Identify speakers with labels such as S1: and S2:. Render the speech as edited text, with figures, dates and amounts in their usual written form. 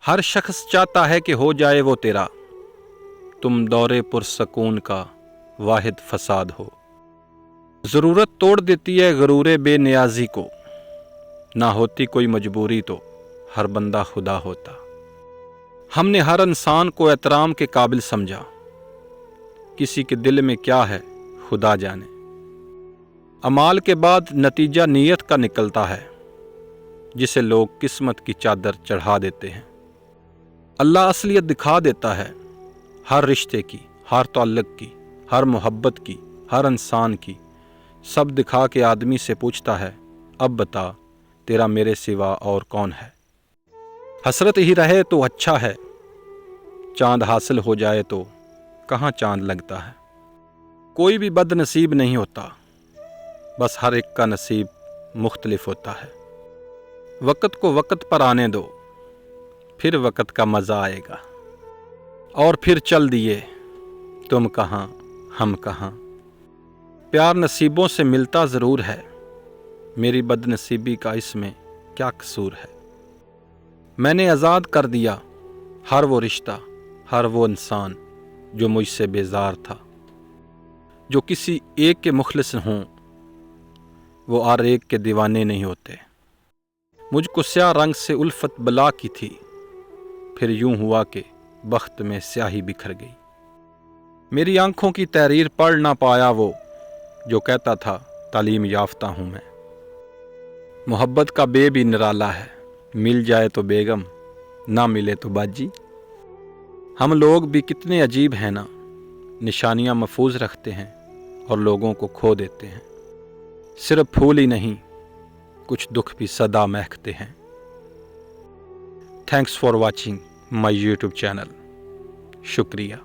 S1: ہر شخص چاہتا ہے کہ ہو جائے وہ تیرا، تم دورے پرسکون کا واحد فساد ہو۔ ضرورت توڑ دیتی ہے غرور بے نیازی کو، نہ ہوتی کوئی مجبوری تو ہر بندہ خدا ہوتا۔ ہم نے ہر انسان کو احترام کے قابل سمجھا، کسی کے دل میں کیا ہے خدا جانے۔ اعمال کے بعد نتیجہ نیت کا نکلتا ہے، جسے لوگ قسمت کی چادر چڑھا دیتے ہیں۔ اللہ اصلیت دکھا دیتا ہے ہر رشتے کی، ہر تعلق کی، ہر محبت کی، ہر انسان کی، سب دکھا کے آدمی سے پوچھتا ہے اب بتا تیرا میرے سوا اور کون ہے۔ حسرت ہی رہے تو اچھا ہے، چاند حاصل ہو جائے تو کہاں چاند لگتا ہے۔ کوئی بھی بد نصیب نہیں ہوتا، بس ہر ایک کا نصیب مختلف ہوتا ہے۔ وقت کو وقت پر آنے دو، پھر وقت کا مزہ آئے گا۔ اور پھر چل دیے تم کہاں ہم کہاں۔ پیار نصیبوں سے ملتا ضرور ہے، میری بد نصیبی کا اس میں کیا قصور ہے۔ میں نے آزاد کر دیا ہر وہ رشتہ، ہر وہ انسان جو مجھ سے بیزار تھا۔ جو کسی ایک کے مخلص ہوں وہ ہر ایک کے دیوانے نہیں ہوتے۔ مجھ کو سیاہ رنگ سے الفت بلا کی تھی، پھر یوں ہوا کہ بخت میں سیاہی بکھر گئی۔ میری آنکھوں کی تحریر پڑھ نہ پایا وہ جو کہتا تھا تعلیم یافتہ ہوں میں۔ محبت کا بے بھی نرالا ہے، مل جائے تو بیگم، نہ ملے تو باجی۔ ہم لوگ بھی کتنے عجیب ہیں نا، نشانیاں محفوظ رکھتے ہیں اور لوگوں کو کھو دیتے ہیں۔ صرف پھول ہی نہیں، کچھ دکھ بھی سدا مہکتے ہیں۔ Thanks for watching my YouTube channel. شکریہ۔